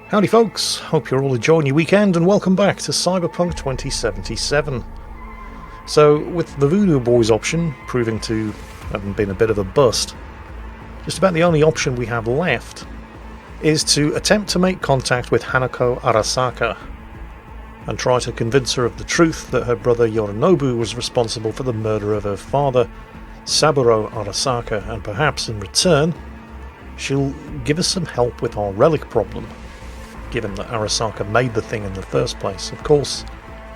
Howdy folks, hope you're all enjoying your weekend and welcome back to Cyberpunk 2077. So, with the Voodoo Boys option proving to have been a bit of a bust, just about the only option we have left is to attempt to make contact with Hanako Arasaka and try to convince her of the truth that her brother Yorinobu was responsible for the murder of her father, Saburo Arasaka, and perhaps in return she'll give us some help with our relic problem, given that Arasaka made the thing in the first place. Of course,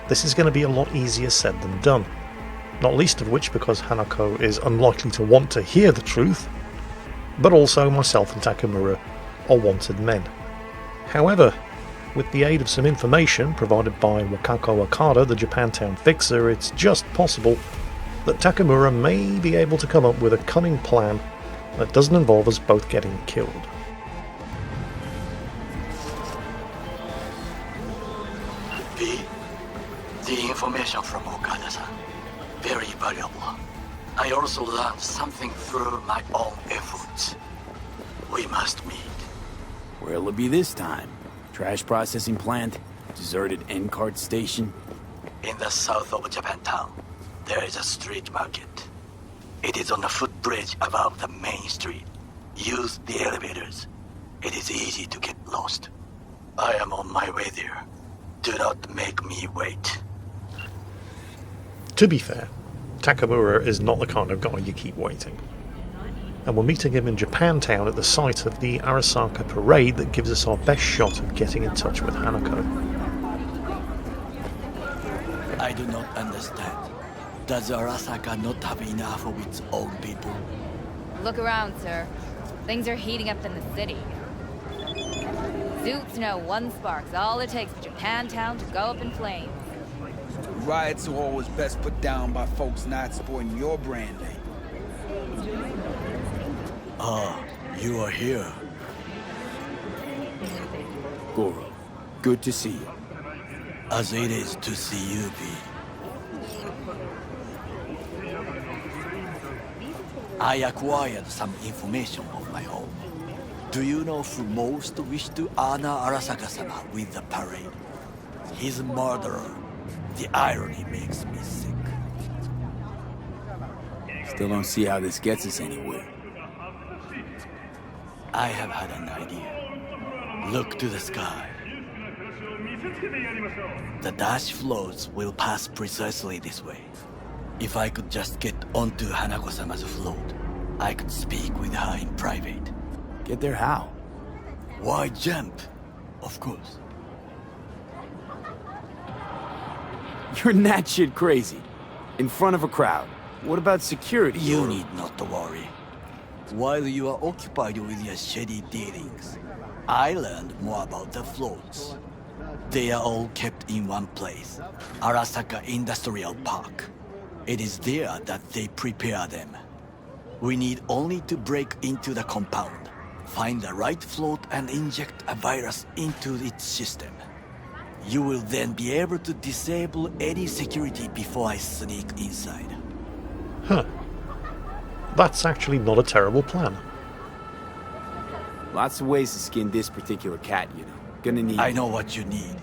this is going to be a lot easier said than done, not least of which because Hanako is unlikely to want to hear the truth, but also myself and Takemura are wanted men. However, with the aid of some information provided by Wakako Okada, the Japantown fixer, it's just possible that Takemura may be able to come up with a cunning plan that doesn't involve us both getting killed. The information from Okada-san, very valuable. I also learned something through my own efforts. We must meet. Where'll it be this time? Trash processing plant? Deserted N-cart station? In the south of Japantown, there is a street market. It is on a footbridge above the main street. Use the elevators. It is easy to get lost. I am on my way there. Do not make me wait. To be fair, Takemura is not the kind of guy you keep waiting. And we're meeting him in Japantown at the site of the Arasaka parade that gives us our best shot of getting in touch with Hanako. I do not understand. Does Arasaka not have enough of its own people? Look around, sir. Things are heating up in the city. Zoots know one spark's all it takes for Japantown to go up in flames. Riots are always best put down by folks not supporting your branding. Ah, you are here. Goro, good to see you. As it is to see you, B. I acquired some information of my own. Do you know who most wished to honor Arasaka-sama with the parade? His murderer. The irony makes me sick. Still don't see how this gets us anywhere. I have had an idea. Look to the sky. The dash floats will pass precisely this way. If I could just get onto Hanako-sama's float, I could speak with her in private. Get there how? Why jump? Of course. You're that shit crazy. In front of a crowd. What about security? You need not to worry. While you are occupied with your shady dealings, I learned more about the floats. They are all kept in one place, Arasaka Industrial Park. It is there that they prepare them. We need only to break into the compound, find the right float and inject a virus into its system. You will then be able to disable any security before I sneak inside. Huh. That's actually not a terrible plan. Lots of ways to skin this particular cat, you know. Gonna need... I know what you need.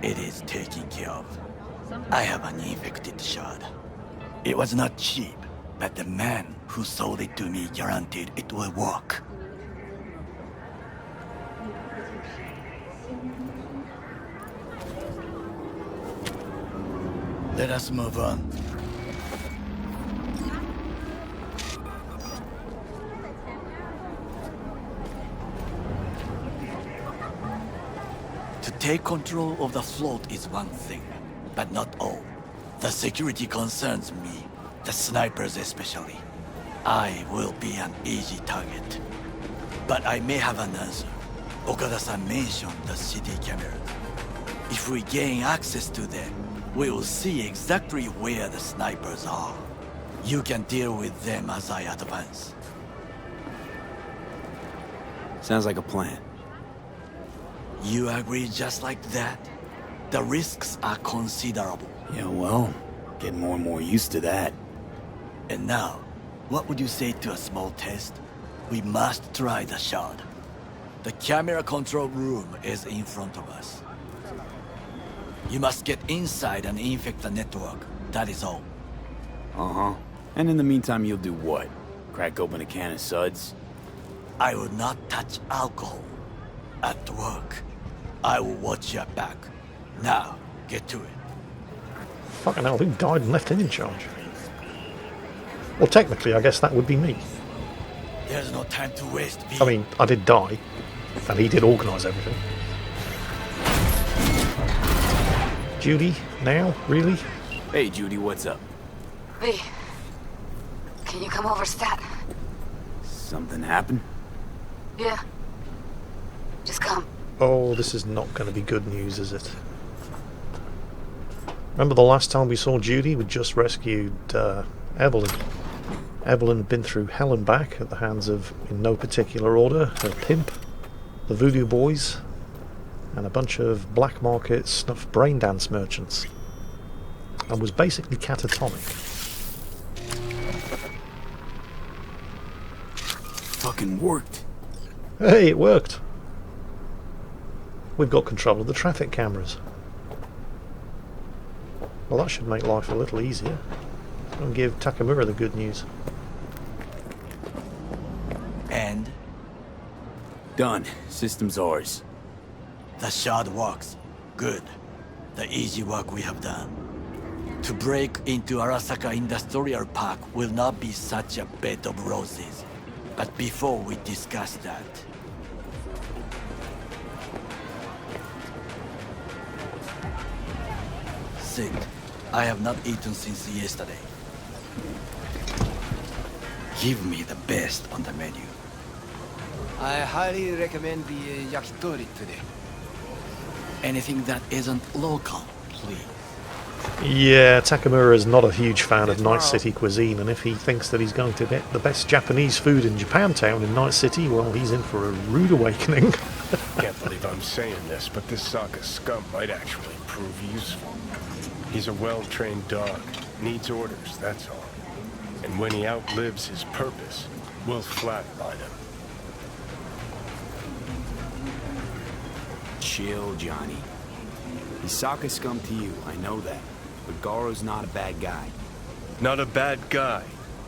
It is taken care of. I have an infected shard. It was not cheap, but the man who sold it to me guaranteed it will work. Let us move on. To take control of the float is one thing, but not all. The security concerns me, the snipers especially. I will be an easy target. But I may have an answer. Okada-san mentioned the city cameras. If we gain access to them, we will see exactly where the snipers are. You can deal with them as I advance. Sounds like a plan. You agree just like that? The risks are considerable. Yeah, well, getting more and more used to that. And now, what would you say to a small test? We must try the shard. The camera control room is in front of us. You must get inside and infect the network. That is all. Uh-huh. And in the meantime, you'll do what? Crack open a can of suds? I will not touch alcohol. At work. I will watch your back. Now, get to it. Fucking hell, who died and left him in charge? Well, technically, I guess that would be me. There's no time to waste, V. I mean, I did die, and he did organise everything. Judy, now? Really? Hey, Judy, what's up? V, can you come over stat? Something happened? Yeah. Just come. Oh, this is not going to be good news, is it? Remember the last time we saw Judy? We just rescued Evelyn. Evelyn had been through hell and back at the hands of, in no particular order, her pimp, the Voodoo Boys, and a bunch of black market snuff brain dance merchants, and was basically catatonic. Fucking worked. Hey, it worked! We've got control of the traffic cameras. Well, that should make life a little easier. And give Takemura the good news. And Done. System's ours. the shard works. Good. The easy work we have done. To break into Arasaka Industrial Park will not be such a bed of roses. But before we discuss that... Sit. I have not eaten since yesterday. Give me the best on the menu. I highly recommend the yakitori today. Anything that isn't local, please. Yeah, Takemura is not a huge fan of Night City cuisine, and if he thinks that he's going to get the best Japanese food in Japantown in Night City, well, he's in for a rude awakening. Can't believe I'm saying this, but this Saka scum might actually prove useful. He's a well-trained dog. Needs orders, that's all. And when he outlives his purpose, we'll flatline him. Chill, Johnny. He's Saka scum to you, I know that. But Garo's not a bad guy. Not a bad guy.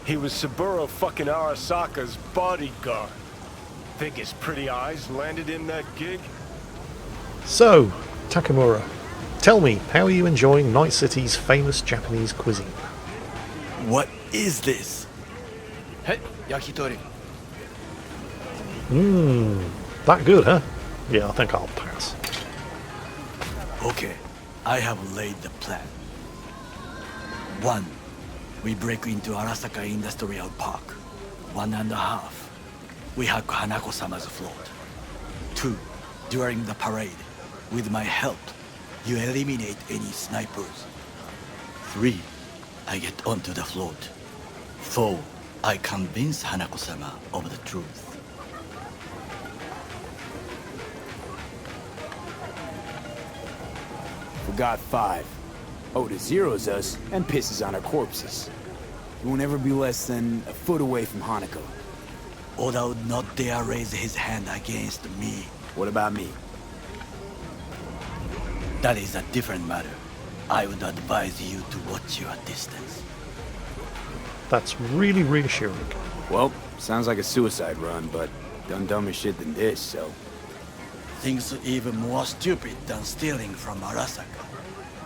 He was Saburo fucking Arasaka's bodyguard. Think his pretty eyes landed him that gig? So, Takemura, tell me, how are you enjoying Night City's famous Japanese cuisine? What is this? Hey, yakitori. That good, huh? Yeah, I think I'll pass. Okay, I have laid the plan. 1. We break into Arasaka Industrial Park. 1.5. We hack Hanako-sama's float. 2. During the parade, with my help, you eliminate any snipers. 3. I get onto the float. 4. I convince Hanako-sama of the truth. Forgot 5. Oda zeroes us and pisses on our corpses. He won't ever be less than a foot away from Hanako. Oda would not dare raise his hand against me. What about me? That is a different matter. I would advise you to watch your distance. That's really reassuring. Well, sounds like a suicide run, but done dumber shit than this, so... Things even more stupid than stealing from Arasaka.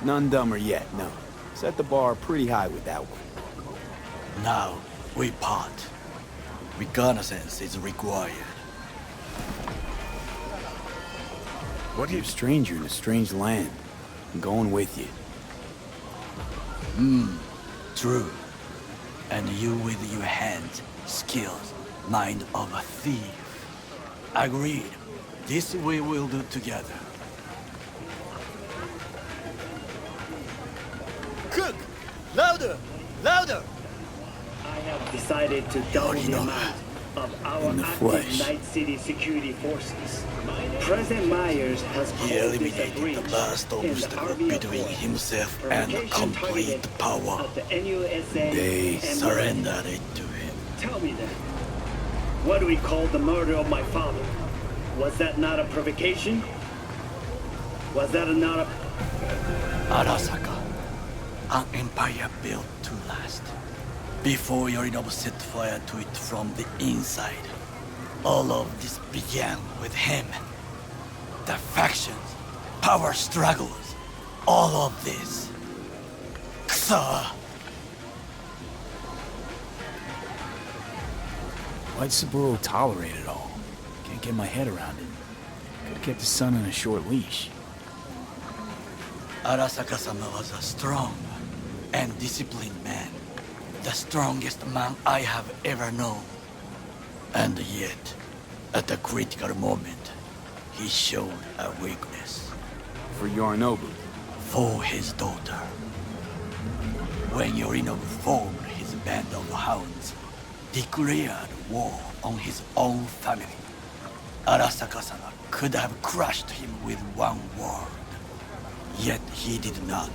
None dumber yet, no. Set the bar pretty high with that one. Now, we part. Reconnaissance is required. What are you, a stranger in a strange land? I'm going with you. True. And you with your hands, skills, mind of a thief. Agreed. This we will do together. Cook! Louder! Louder! I have decided to double the amount of our In the active flesh. Night City security forces. President Myers has He called this a eliminated breach the last in the obstacle Army between Accord. himself and Provocation complete targeted power. at the NUSA They and Surrendered it to him. Tell me then, what do we call the murder of my father? Was that not a provocation? Was that not a... Arasaka, an empire built to last. Before Yorinobu set fire to it from the inside, all of this began with him. The factions, power struggles, all of this. Kusa! Why'd Saburo tolerate it all? Can't get my head around it. Could've kept his son on a short leash. Arasaka-sama was a strong and disciplined man. The strongest man I have ever known. And yet, at a critical moment, he showed a weakness. For Yorinobu. For his daughter. When Yorinobu formed his band of hounds, declared war on his own family, Arasaka-sama could have crushed him with one word. Yet he did not.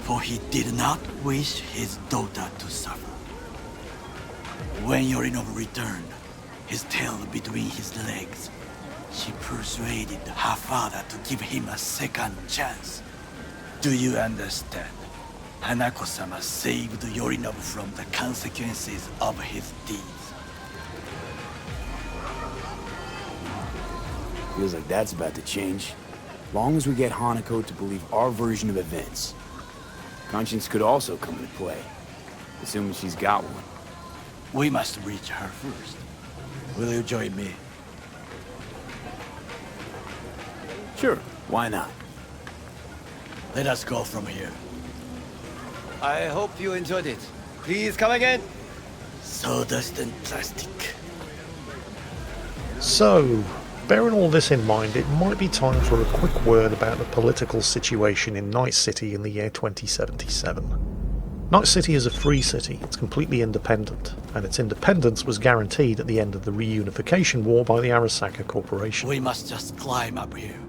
For he did not wish his daughter to suffer. When Yorinobu returned, his tail between his legs, she persuaded her father to give him a second chance. Do you understand? Hanako-sama saved Yorinobu from the consequences of his deeds. Feels like that's about to change. Long as we get Hanako to believe our version of events. Conscience could also come into play, assuming she's got one. We must reach her first. Will you join me? Sure, why not? Let us go from here. I hope you enjoyed it. Please come again. Sawdust and plastic. So, bearing all this in mind, it might be time for a quick word about the political situation in Night City in the year 2077. Night City is a free city, it's completely independent, and its independence was guaranteed at the end of the reunification war by the Arasaka Corporation. We must just climb up here.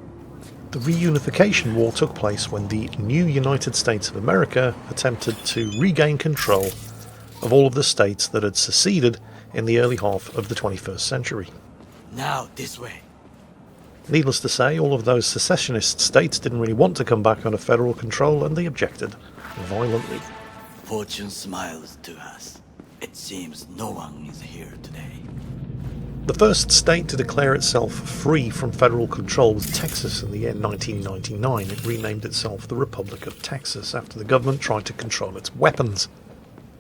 The reunification war took place when the new United States of America attempted to regain control of all of the states that had seceded in the early half of the 21st century. Now, this way. Needless to say, all of those secessionist states didn't really want to come back under federal control, and they objected violently. Fortune smiles to us. It seems no one is here today. The first state to declare itself free from federal control was Texas in the year 1999. It renamed itself the Republic of Texas after the government tried to control its weapons.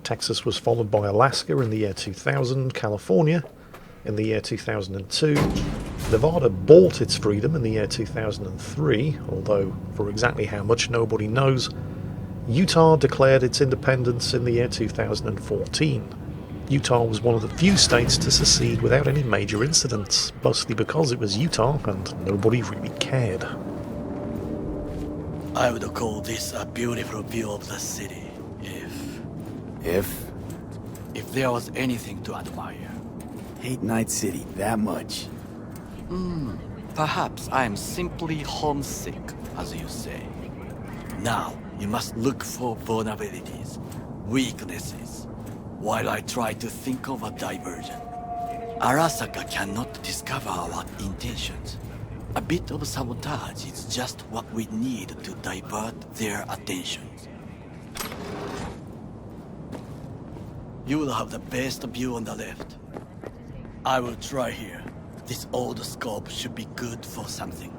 Texas was followed by Alaska in the year 2000, California in the year 2002. Nevada bought its freedom in the year 2003, although for exactly how much nobody knows. Utah declared its independence in the year 2014. Utah was one of the few states to secede without any major incidents, mostly because it was Utah and nobody really cared. I would call this a beautiful view of the city, if there was anything to admire. Hate Night City that much. Perhaps I am simply homesick, as you say. Now, you must look for vulnerabilities, weaknesses, while I try to think of a diversion. Arasaka cannot discover our intentions. A bit of sabotage is just what we need to divert their attentions. You will have the best view on the left. I will try here. This old scope should be good for something.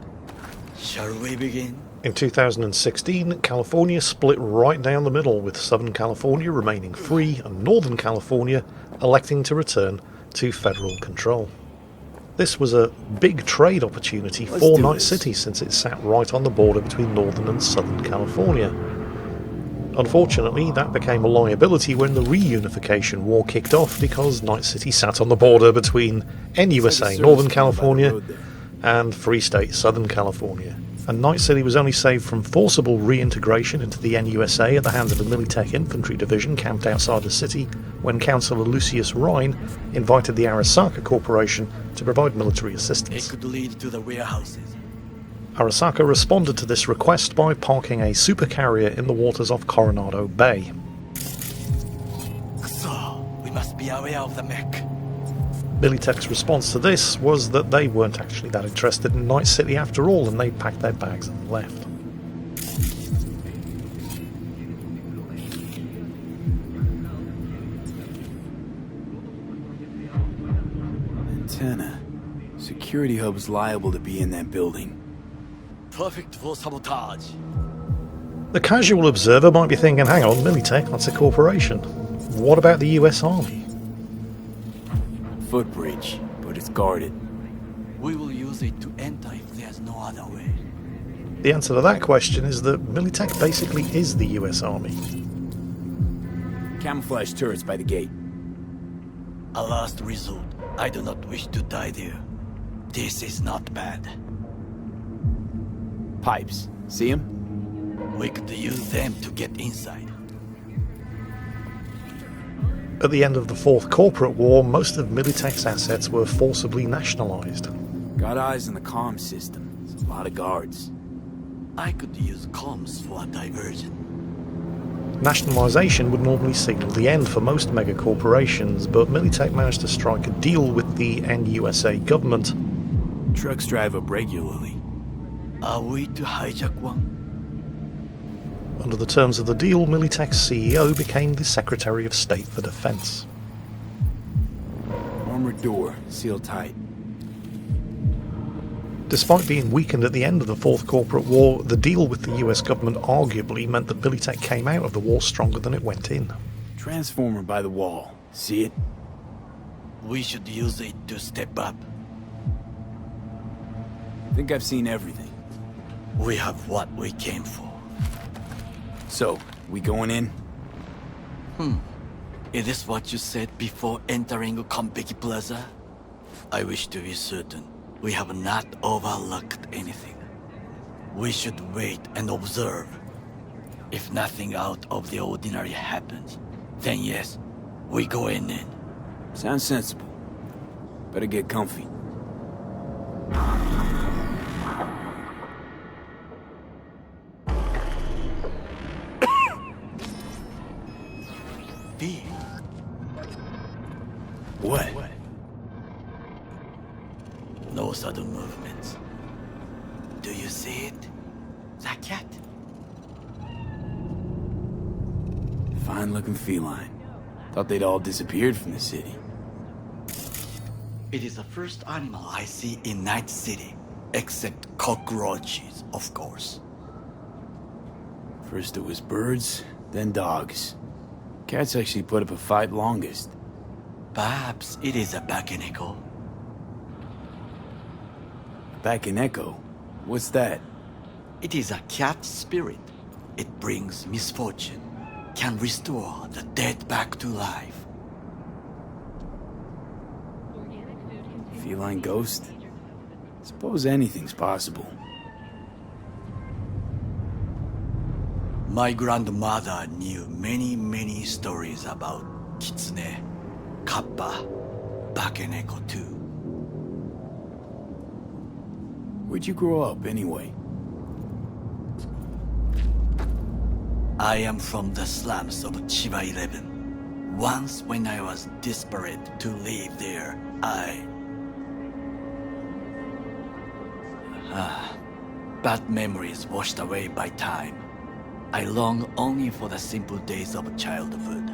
Shall we begin? In 2016, California split right down the middle, with Southern California remaining free and Northern California electing to return to federal control. This was a big trade opportunity for Night City since it sat right on the border between Northern and Southern California. Unfortunately, that became a liability when the reunification war kicked off because Night City sat on the border between NUSA, Northern California, and Free State, Southern California. And Night City was only saved from forcible reintegration into the NUSA at the hands of a Militech infantry division camped outside the city when Councillor Lucius Rhine invited the Arasaka Corporation to provide military assistance. It could lead to the warehouses. Arasaka responded to this request by parking a supercarrier in the waters off Coronado Bay. So, we must be aware of the mech. Militech's response to this was that they weren't actually that interested in Night City after all, and they packed their bags and left. Antenna. Security hub's liable to be in that building. Perfect for sabotage. The casual observer might be thinking, hang on, Militech, that's a corporation. What about the US Army? Footbridge, but it's guarded. We will use it to enter if there's no other way. The answer to that question is that Militech basically is the US Army. Camouflage turrets by the gate. A last resort. I do not wish to die there. This is not bad. Pipes. See them? We could use them to get inside. At the end of the Fourth Corporate War, most of Militech's assets were forcibly nationalized. Got eyes on the comm system. There's a lot of guards. I could use comms for a diversion. Nationalization would normally signal the end for most megacorporations, but Militech managed to strike a deal with the NUSA government. Trucks drive up regularly. Are we to hijack one? Under the terms of the deal, Militech's CEO became the Secretary of State for Defense. Armored door, sealed tight. Despite being weakened at the end of the Fourth Corporate War, the deal with the US government arguably meant that Militech came out of the war stronger than it went in. Transformer by the wall. See it? We should use it to step up. Think I've seen everything. We have what we came for. So, we going in? Is this what you said before entering Konpeki Plaza? I wish to be certain we have not overlooked anything. We should wait and observe. If nothing out of the ordinary happens, then yes, we go in. Sounds sensible. Better get comfy. V. What? No sudden movements. Do you see it? The cat? Fine-looking feline. Thought they'd all disappeared from the city. It is the first animal I see in Night City, except cockroaches, of course. First it was birds, then dogs. Cats actually put up a fight longest. Perhaps it is a Bakeneko. Back in Echo? What's that? It is a cat spirit. It brings misfortune, can restore the dead back to life. Feline ghost? Suppose anything's possible. My grandmother knew many stories about Kitsune, Kappa, Bakeneko too. Where'd you grow up, anyway? I am from the slums of Chiba 11. Once when I was desperate to live there, bad memories washed away by time. I long only for the simple days of childhood.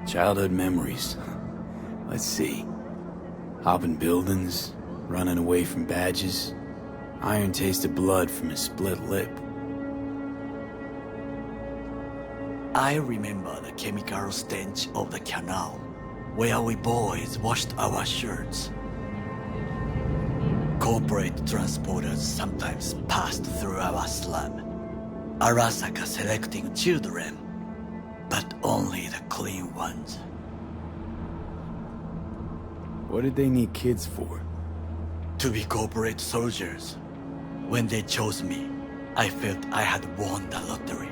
Childhood memories. Let's see. Hopping buildings, running away from badges, iron tasted blood from a split lip. I remember the chemical stench of the canal, where we boys washed our shirts. Corporate transporters sometimes passed through our slum. Arasaka selecting children, but only the clean ones. What did they need kids for? To be corporate soldiers. When they chose me, I felt I had won the lottery.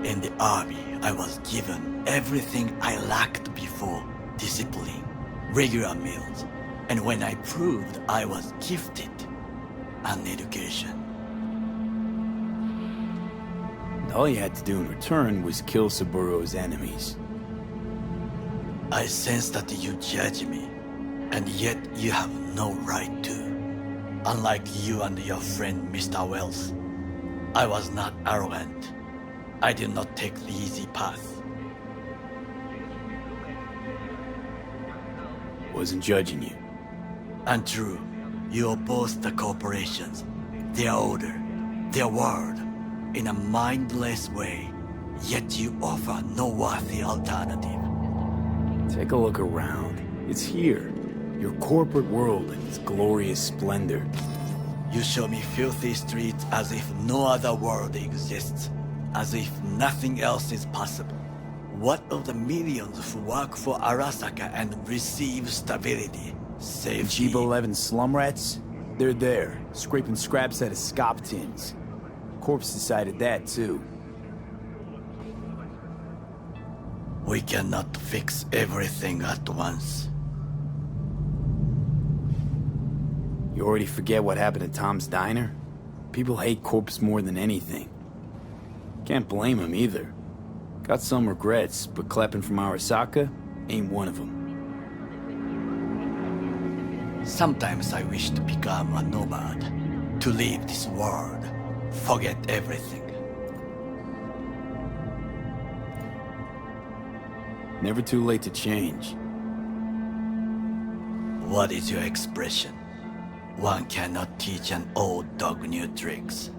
In the army, I was given everything I lacked before: discipline, regular meals, and when I proved I was gifted, an education. And all you had to do in return was kill Saburo's enemies. I sense that you judge me, and yet you have no right to. Unlike you and your friend Mr. Wells, I was not arrogant. I did not take the easy path. Wasn't judging you. Untrue. You oppose the corporations, their order, their word, in a mindless way, yet you offer no worthy alternative. Take a look around. It's here. Your corporate world in its glorious splendor. You show me filthy streets as if no other world exists, as if nothing else is possible. What of the millions who work for Arasaka and receive stability, safety? Cheap 11 slum rats? They're there, scraping scraps out of scop tins. Corps decided that too. We cannot fix everything at once. You already forget what happened at Tom's Diner? People hate Corps more than anything. Can't blame them either. Got some regrets, but clapping from Arasaka ain't one of them. Sometimes I wish to become a nomad, to leave this world, forget everything. Never too late to change. What is your expression? One cannot teach an old dog new tricks.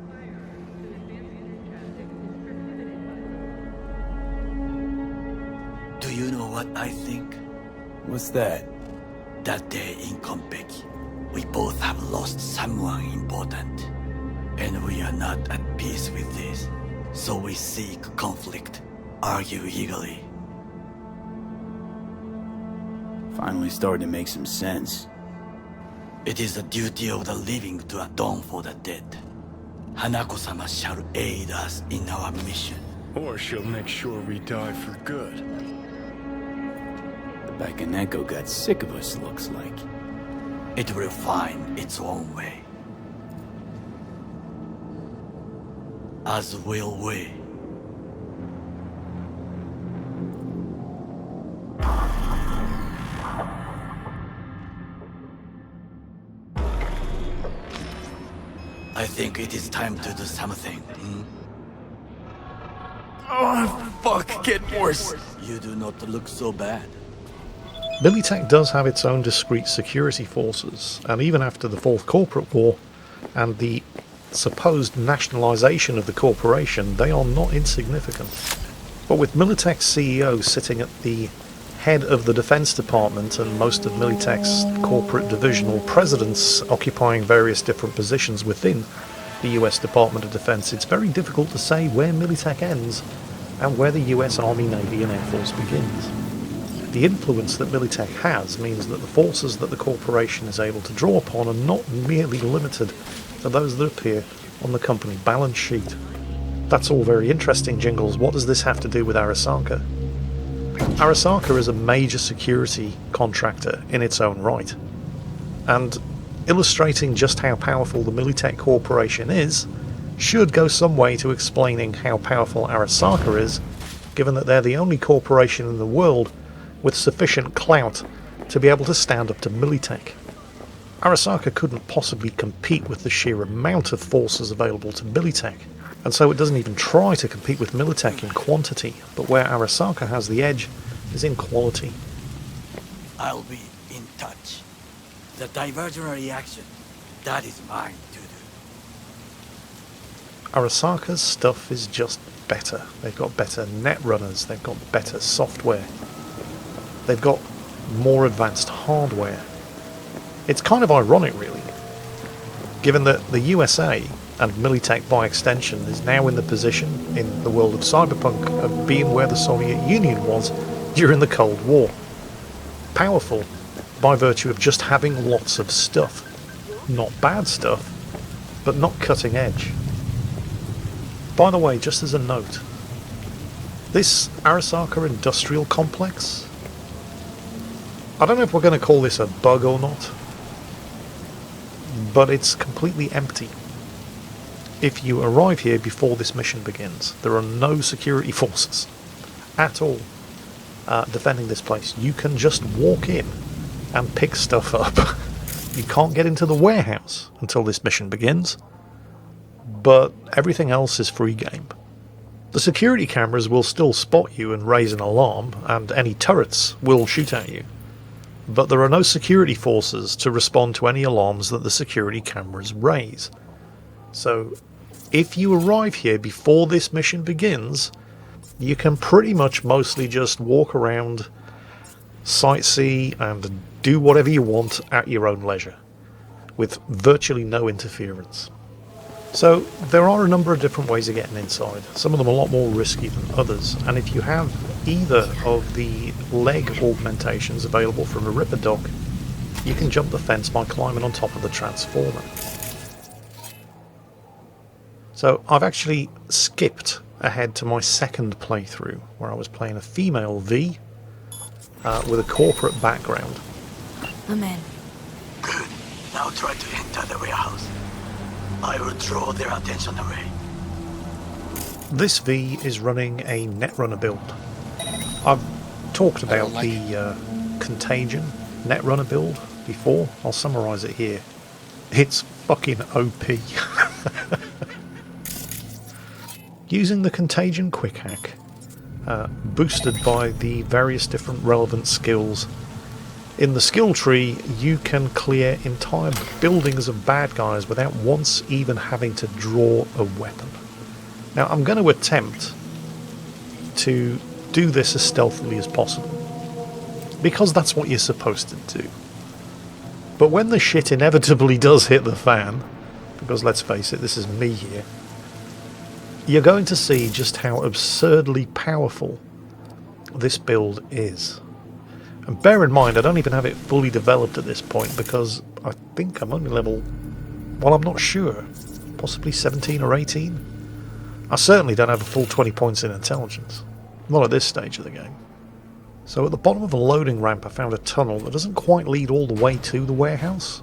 Do you know what I think? What's that? That day in Konpeki, we both have lost someone important. And we are not at peace with this. So we seek conflict, argue eagerly. Finally starting to make some sense. It is the duty of the living to atone for the dead. Hanako-sama shall aid us in our mission. Or she'll make sure we die for good. The Bakaneko got sick of us, looks like. It will find its own way. As will we. I think it is time to do something. Oh, fuck, getting worse. You do not look so bad. Militech does have its own discrete security forces, and even after the Fourth Corporate War and the supposed nationalisation of the corporation, they are not insignificant. But with Militech's CEO sitting at the head of the Defence Department and most of Militech's corporate divisional presidents occupying various different positions within the US Department of Defense, it's very difficult to say where Militech ends and where the US Army, Navy and Air Force begins. The influence that Militech has means that the forces that the corporation is able to draw upon are not merely limited to those that appear on the company balance sheet. That's all very interesting, Jingles. What does this have to do with Arasaka? Arasaka is a major security contractor in its own right, and illustrating just how powerful the Militech Corporation is should go some way to explaining how powerful Arasaka is, given that they're the only corporation in the world with sufficient clout to be able to stand up to Militech. Arasaka couldn't possibly compete with the sheer amount of forces available to Militech, and so it doesn't even try to compete with Militech in quantity, but where Arasaka has the edge is in quality. I'll be in touch. The diversionary action, that is mine to do. Arasaka's stuff is just better. They've got better net runners, they've got better software, they've got more advanced hardware. It's kind of ironic, really, given that the USA, and Militech by extension, is now in the position in the world of Cyberpunk of being where the Soviet Union was during the Cold War. Powerful by virtue of just having lots of stuff. Not bad stuff, but not cutting edge. By the way, just as a note, this Arasaka industrial complex, I don't know if we're going to call this a bug or not, but it's completely empty. If you arrive here before this mission begins, there are no security forces at all. defending this place. You can just walk in and pick stuff up. You can't get into the warehouse until this mission begins, but everything else is free game. The security cameras will still spot you and raise an alarm, and any turrets will shoot at you. But there are no security forces to respond to any alarms that the security cameras raise. So, if you arrive here before this mission begins, you can pretty much mostly just walk around, sightsee, and do whatever you want at your own leisure, with virtually no interference. So there are a number of different ways of getting inside, some of them a lot more risky than others, and if you have either of the leg augmentations available from a Ripper Dock, you can jump the fence by climbing on top of the transformer. So I've actually skipped ahead to my second playthrough, where I was playing a female V with a corporate background. I'm in. Good. Now try to enter the warehouse. I will draw their attention away. This V is running a Netrunner build. I've talked about the Contagion Netrunner build before. I'll summarise it here. It's fucking OP. Using the Contagion quick hack, boosted by the various different relevant skills. In the skill tree, you can clear entire buildings of bad guys without once even having to draw a weapon. Now, I'm going to attempt to do this as stealthily as possible, because that's what you're supposed to do. But when the shit inevitably does hit the fan, because let's face it, this is me here, you're going to see just how absurdly powerful this build is. And bear in mind, I don't even have it fully developed at this point, because I think I'm only level, well, I'm not sure, possibly 17 or 18? I certainly don't have a full 20 points in intelligence, not at this stage of the game. So at the bottom of the loading ramp I found a tunnel that doesn't quite lead all the way to the warehouse,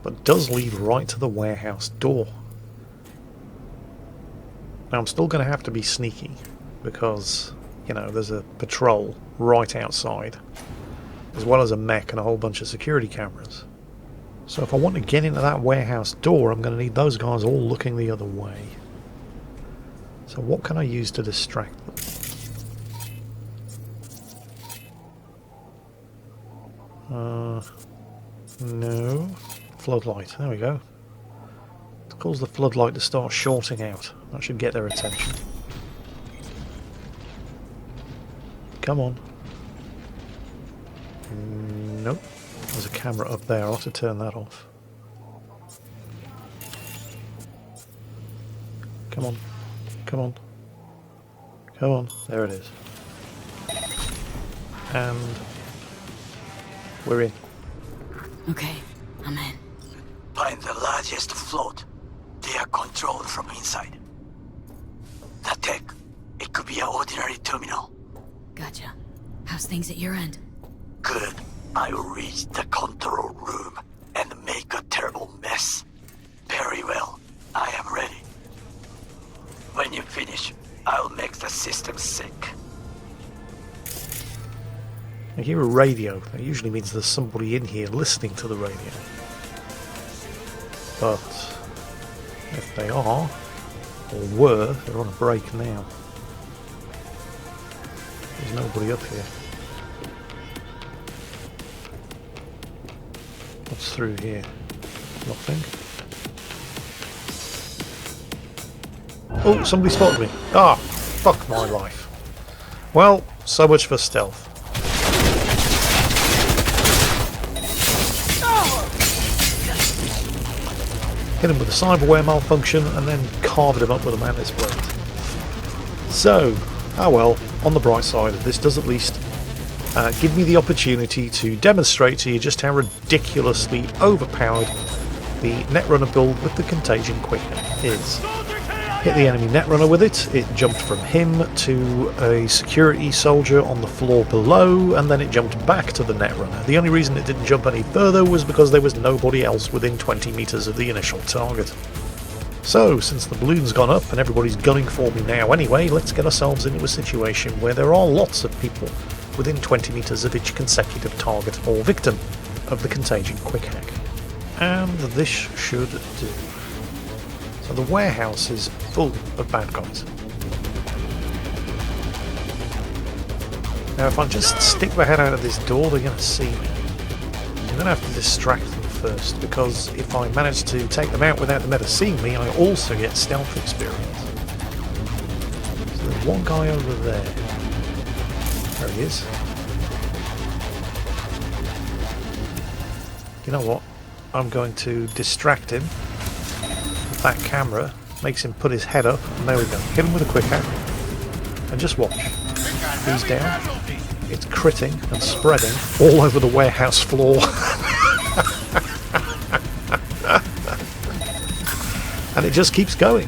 but does lead right to the warehouse door. Now I'm still going to have to be sneaky, because, you know, there's a patrol right outside, as well as a mech and a whole bunch of security cameras. So if I want to get into that warehouse door, I'm going to need those guys all looking the other way. So what can I use to distract them? No. Floodlight, there we go. It calls the floodlight to start shorting out. That should get their attention. Come on. Nope. There's a camera up there. I'll have to turn that off. Come on. Come on. Come on. There it is. And we're in. Okay, I'm in. Find the largest float. They are controlled from inside. The tech. It could be an ordinary terminal. Gotcha. How's things at your end? Good. I will reach the control room and make a terrible mess. Very well. I am ready. When you finish, I'll make the system sick. I hear a radio. That usually means there's somebody in here listening to the radio. But if they are, or were, they're on a break now. There's nobody up here. What's through here? Nothing. Oh, somebody spotted me. Ah, fuck my life. Well, so much for stealth. Hit him with a cyberware malfunction and then carved him up with a mantis blade. So, ah well, on the bright side, this does at least give me the opportunity to demonstrate to you just how ridiculously overpowered the Netrunner build with the Contagion Quicker is. Hit the enemy Netrunner with it, it jumped from him to a security soldier on the floor below, and then it jumped back to the Netrunner. The only reason it didn't jump any further was because there was nobody else within 20 meters of the initial target. So, since the balloon's gone up and everybody's gunning for me now anyway, let's get ourselves into a situation where there are lots of people within 20 meters of each consecutive target or victim of the contagion quick hack. And this should do. So the warehouse is full of bad guys. Now if I just stick my head out of this door, they're going to see me. I'm going to have to distract them first, because if I manage to take them out without the meta seeing me, I also get stealth experience. So there's one guy over there. There he is. You know what? I'm going to distract him with that camera. Makes him put his head up, and there we go. Hit him with a quick hack. And just watch. He's down. It's critting and spreading all over the warehouse floor. And it just keeps going.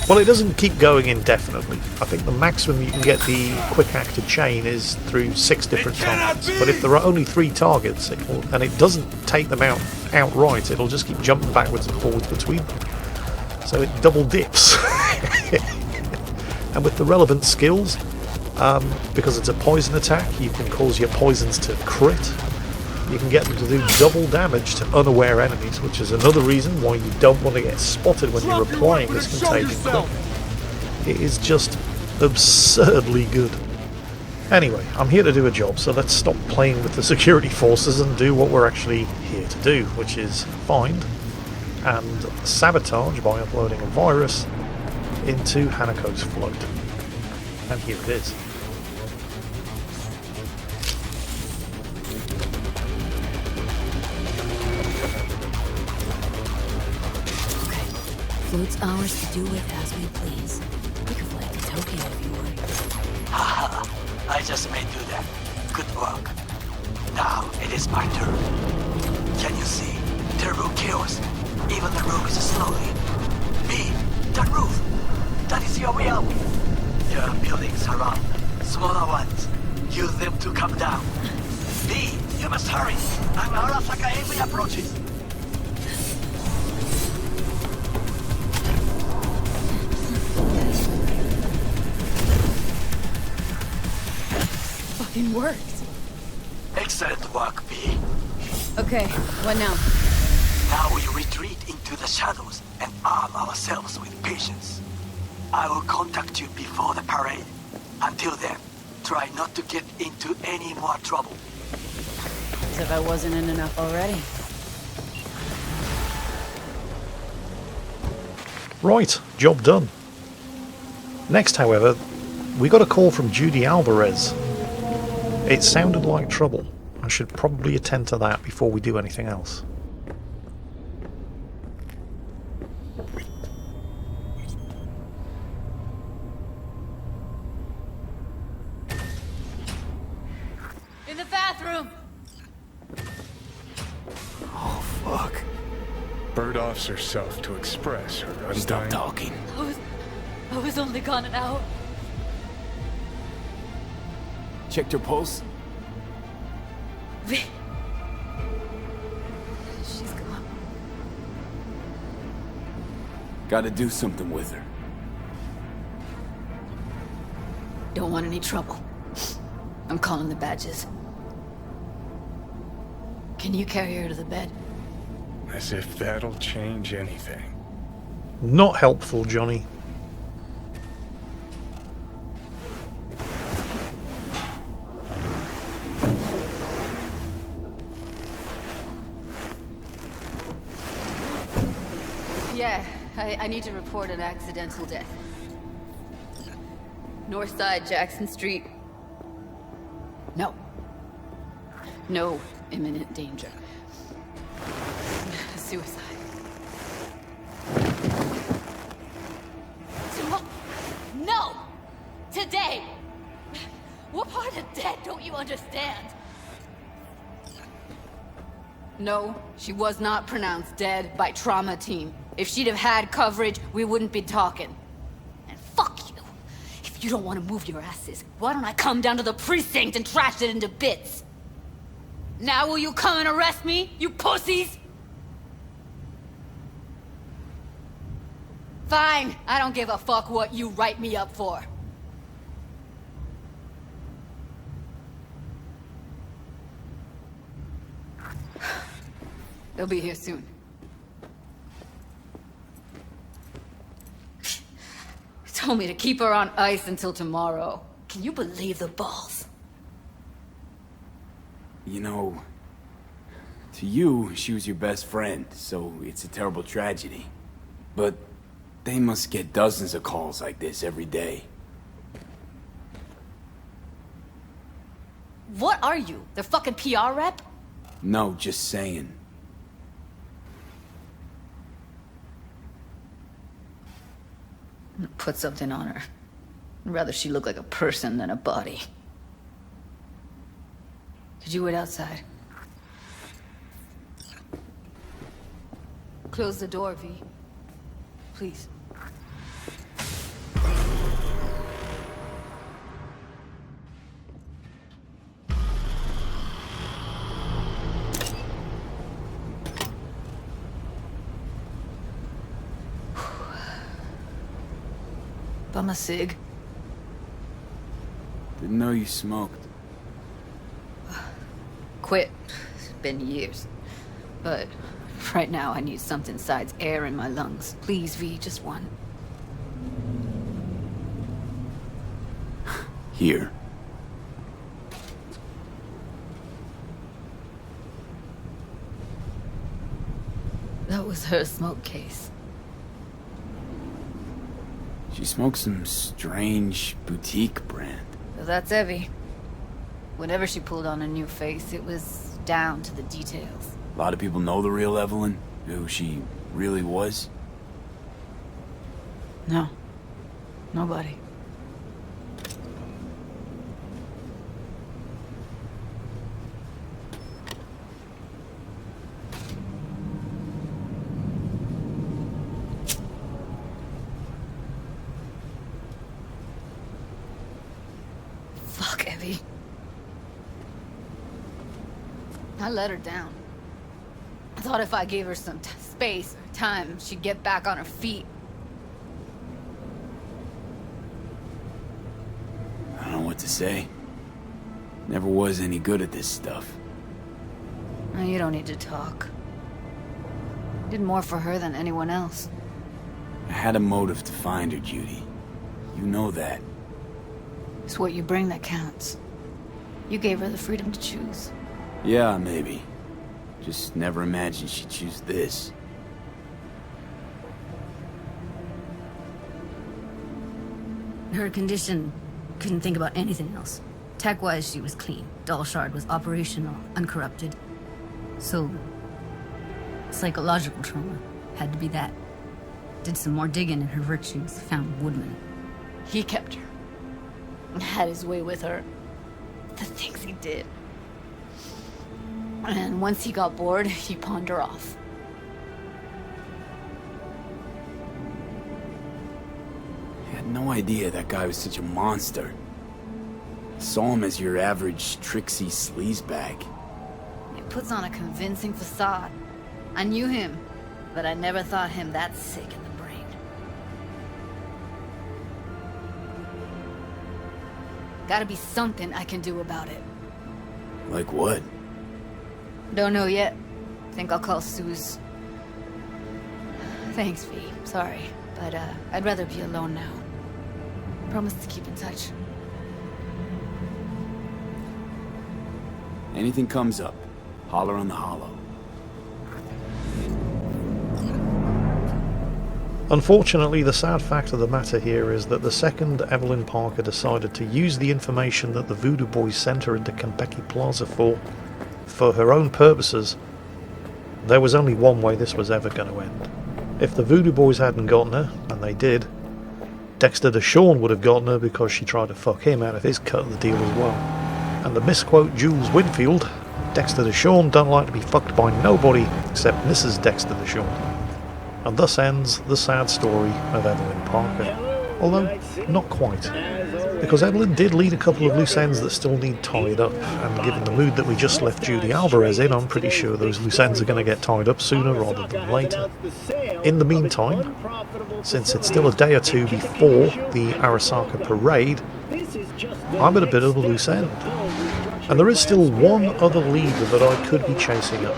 Well, it doesn't keep going indefinitely. I think the maximum you can get the quick hack to chain is through 6 different targets. But if there are only 3 targets, and it doesn't take them out outright, it'll just keep jumping backwards and forwards between them. So it double dips. And with the relevant skills, because it's a poison attack, you can cause your poisons to crit. You can get them to do double damage to unaware enemies, which is another reason why you don't want to get spotted when you're applying this contagion quick. It is just absurdly good. Anyway, I'm here to do a job, so let's stop playing with the security forces and do what we're actually here to do, which is find and sabotage by uploading a virus into Hanako's float. And here it is. Float's ours to do with as we please. We could fly to Tokyo if you want. Haha, I just made do that. Good work. Now it is my turn. Can you see? The roof kills. Even the roof is slowly. B, the roof. That is your way out. There are buildings around. Smaller ones. Use them to come down. B, you must hurry. An Arasaka heavy approaches. Fucking worked. Excellent work, B. Okay, what now? Now we retreat into the shadows and arm ourselves with patience. I will contact you before the parade. Until then, try not to get into any more trouble. As if I wasn't in enough already. Right, job done. Next, however, we got a call from Judy Alvarez. It sounded like trouble. I should probably attend to that before we do anything else. In the bathroom! Oh, fuck. Bird offs herself to express her undying... Stop talking. I was only gone an hour. Checked her pulse? She's gone. Gotta do something with her. Don't want any trouble. I'm calling the badges. Can you carry her to the bed? As if that'll change anything. Not helpful, Johnny. Yeah, I need to report an accidental death. North side, Jackson Street. No. No imminent danger. Suicide. No! Today! What part of dead don't you understand? No, she was not pronounced dead by trauma team. If she'd have had coverage, we wouldn't be talking. And fuck you! If you don't want to move your asses, why don't I come down to the precinct and trash it into bits? Now will you come and arrest me, you pussies? Fine, I don't give a fuck what you write me up for. They'll be here soon. Told me to keep her on ice until tomorrow. Can you believe the balls? You know, to you, she was your best friend, so it's a terrible tragedy. But they must get dozens of calls like this every day. What are you? Their fucking PR rep? No, just saying. Put something on her. I'd rather she look like a person than a body. Could you wait outside? Close the door, V. Please. Bum a cig. Didn't know you smoked. Quit. It's been years. But right now I need something besides air in my lungs. Please, V, just one. Here. That was her smoke case. She smokes some strange boutique brand. Well, that's Evie. Whenever she pulled on a new face, it was down to the details. A lot of people know the real Evelyn, who she really was. No. Nobody. Fuck, Evie. I let her down. I thought if I gave her some space or time, she'd get back on her feet. I don't know what to say. Never was any good at this stuff. No, you don't need to talk. Did more for her than anyone else. I had a motive to find her, Judy. You know that. It's what you bring that counts. You gave her the freedom to choose. Yeah, maybe. Just never imagined she'd choose this. Her condition, couldn't think about anything else. Tech-wise, she was clean. Doll Shard was operational, uncorrupted. So, psychological trauma had to be that. Did some more digging in her virtues, found Woodman. He kept her. Had his way with her. The things he did. And once he got bored, he pawned her off. I had no idea that guy was such a monster. Saw him as your average tricksy sleazebag. He puts on a convincing facade. I knew him, but I never thought him that sick in the brain. Gotta be something I can do about it. Like what? Don't know yet. Think I'll call Suze. Thanks, V. Sorry, but I'd rather be alone now. Promise to keep in touch. Anything comes up, holler on the hollow. Unfortunately, the sad fact of the matter here is that the second Evelyn Parker decided to use the information that the Voodoo Boys sent her into Konpeki Plaza for her own purposes, there was only one way this was ever going to end. If the Voodoo Boys hadn't gotten her, and they did, Dexter DeShawn would have gotten her because she tried to fuck him out of his cut of the deal as well. And to misquote Jules Winfield, Dexter DeShawn don't like to be fucked by nobody except Mrs. Dexter DeShawn. And thus ends the sad story of Evelyn Parker. Although, not quite. Because Evelyn did lead a couple of loose ends that still need tied up, and given the mood that we just left Judy Alvarez in, I'm pretty sure those loose ends are going to get tied up sooner rather than later. In the meantime, since it's still a day or two before the Arasaka parade, I'm at a bit of a loose end. And there is still one other lead that I could be chasing up.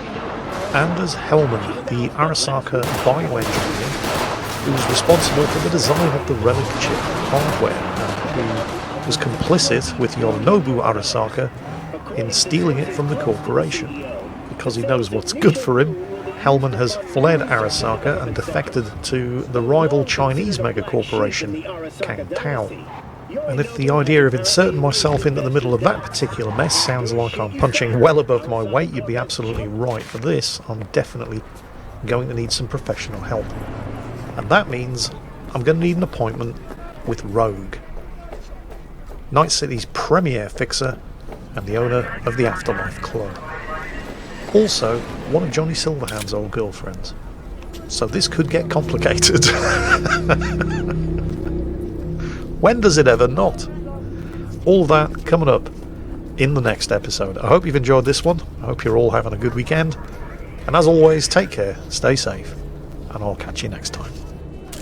and as Hellman, the Arasaka bioengineer who was responsible for the design of the relic chip hardware and who was complicit with Yorinobu Arasaka in stealing it from the corporation. Because he knows what's good for him, Hellman has fled Arasaka and defected to the rival Chinese megacorporation, Kangtao. And if the idea of inserting myself into the middle of that particular mess sounds like I'm punching well above my weight, you'd be absolutely right. For this, I'm definitely going to need some professional help. And that means I'm going to need an appointment with Rogue, Night City's premier fixer and the owner of the Afterlife Club. Also, one of Johnny Silverhand's old girlfriends. So this could get complicated. When does it ever not? All that coming up in the next episode. I hope you've enjoyed this one. I hope you're all having a good weekend. And as always, take care, stay safe, and I'll catch you next time.